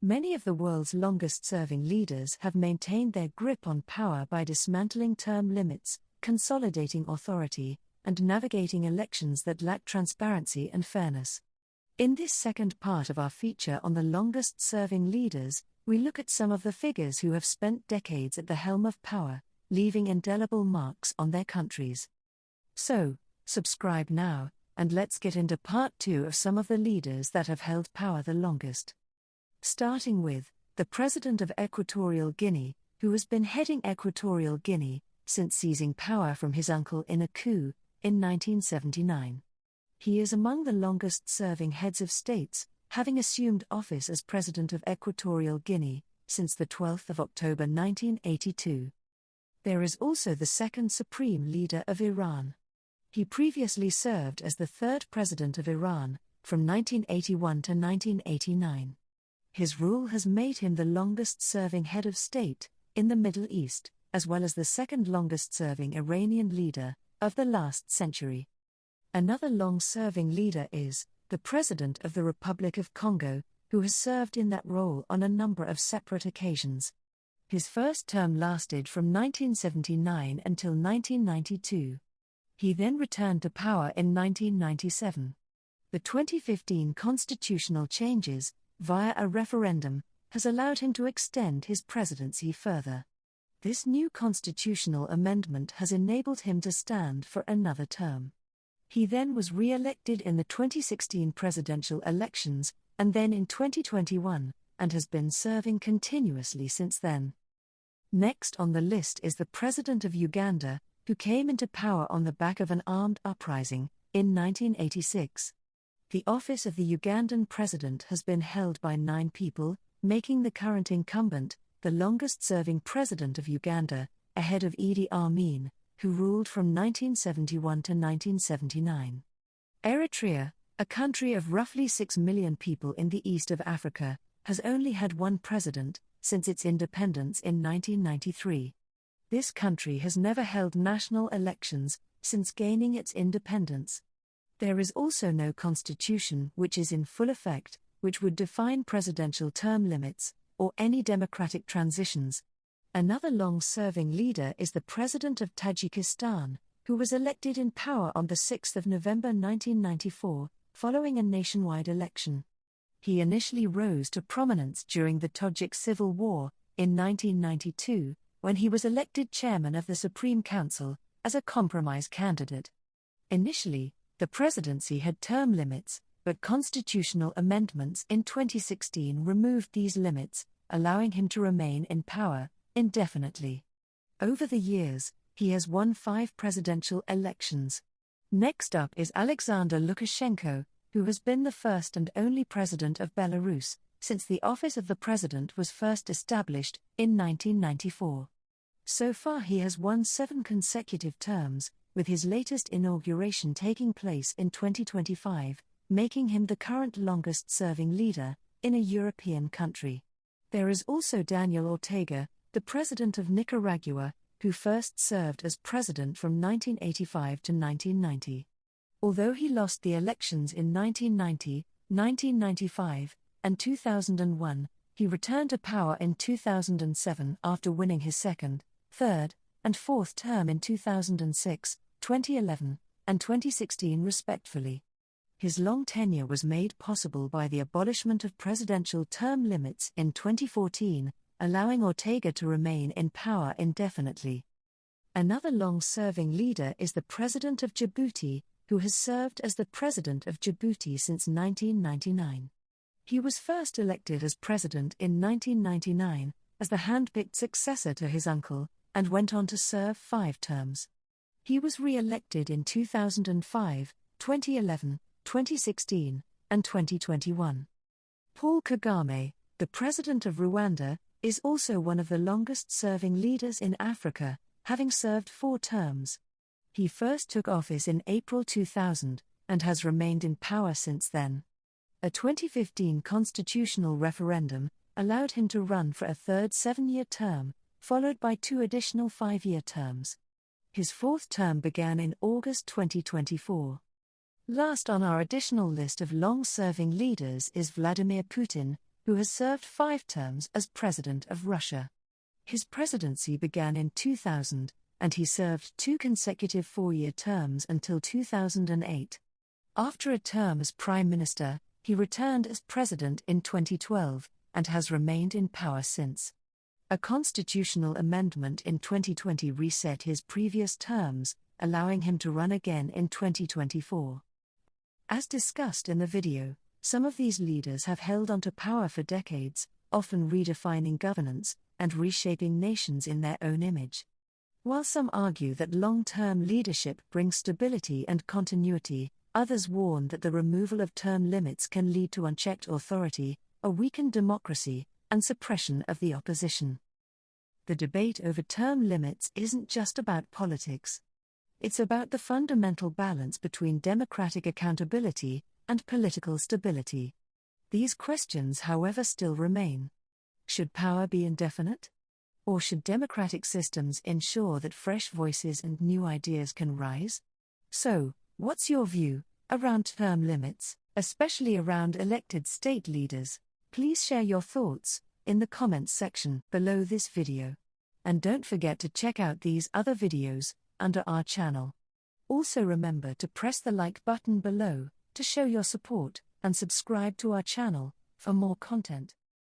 Many of the world's longest-serving leaders have maintained their grip on power by dismantling term limits, consolidating authority, and navigating elections that lack transparency and fairness. In this second part of our feature on the longest-serving leaders, we look at some of the figures who have spent decades at the helm of power, leaving indelible marks on their countries. So, subscribe now, and let's get into part 2 of some of the leaders that have held power the longest. Starting with the President of Equatorial Guinea, who has been heading Equatorial Guinea since seizing power from his uncle in a coup in 1979. He is among the longest-serving heads of states, having assumed office as President of Equatorial Guinea since the 12th of October 1982. There is also the second Supreme Leader of Iran. He previously served as the third President of Iran, from 1981 to 1989. His rule has made him the longest-serving head of state in the Middle East, as well as the second longest-serving Iranian leader of the last century. Another long-serving leader is the President of the Republic of Congo, who has served in that role on a number of separate occasions. His first term lasted from 1979 until 1992. He then returned to power in 1997. The 2015 constitutional changes, via a referendum, has allowed him to extend his presidency further. This new constitutional amendment has enabled him to stand for another term. He then was re-elected in the 2016 presidential elections, and then in 2021, and has been serving continuously since then. Next on the list is the President of Uganda, who came into power on the back of an armed uprising in 1986. The office of the Ugandan president has been held by 9 people, making the current incumbent the longest-serving president of Uganda, ahead of Idi Amin, who ruled from 1971 to 1979. Eritrea, a country of roughly 6 million people in the east of Africa, has only had one president since its independence in 1993. This country has never held national elections since gaining its independence. There is also no constitution which is in full effect, which would define presidential term limits, or any democratic transitions. Another long-serving leader is the President of Tajikistan, who was elected in power on the 6th of November 1994, following a nationwide election. He initially rose to prominence during the Tajik Civil War, in 1992, when he was elected chairman of the Supreme Council, as a compromise candidate. Initially, the presidency had term limits, but constitutional amendments in 2016 removed these limits, allowing him to remain in power indefinitely. Over the years, he has won 5 presidential elections. Next up is Alexander Lukashenko, who has been the first and only president of Belarus since the office of the president was first established in 1994. So far he has won 7 consecutive terms, with his latest inauguration taking place in 2025, making him the current longest-serving leader in a European country. There is also Daniel Ortega, the president of Nicaragua, who first served as president from 1985 to 1990. Although he lost the elections in 1990, 1995, and 2001, he returned to power in 2007 after winning his second, third, and fourth term in 2006, 2011, and 2016 respectively. His long tenure was made possible by the abolishment of presidential term limits in 2014, allowing Ortega to remain in power indefinitely. Another long-serving leader is the President of Djibouti, who has served as the President of Djibouti since 1999. He was first elected as president in 1999, as the hand-picked successor to his uncle, and went on to serve 5 terms. He was re-elected in 2005, 2011, 2016, and 2021. Paul Kagame, the president of Rwanda, is also one of the longest-serving leaders in Africa, having served 4 terms. He first took office in April 2000, and has remained in power since then. A 2015 constitutional referendum allowed him to run for a third 7-year term, followed by 2 additional 5-year terms. His 4th term began in August 2024. Last on our additional list of long-serving leaders is Vladimir Putin, who has served 5 terms as President of Russia. His presidency began in 2000, and he served 2 consecutive 4-year terms until 2008. After a term as Prime Minister, he returned as President in 2012, and has remained in power since. A constitutional amendment in 2020 reset his previous terms, allowing him to run again in 2024. As discussed in the video, some of these leaders have held onto power for decades, often redefining governance and reshaping nations in their own image. While some argue that long-term leadership brings stability and continuity, others warn that the removal of term limits can lead to unchecked authority, a weakened democracy, and suppression of the opposition. The debate over term limits isn't just about politics. It's about the fundamental balance between democratic accountability and political stability. These questions, however, still remain. Should power be indefinite? Or should democratic systems ensure that fresh voices and new ideas can rise? So, what's your view around term limits, especially around elected state leaders? Please share your thoughts in the comments section below this video. And don't forget to check out these other videos under our channel. Also remember to press the like button below to show your support and subscribe to our channel for more content.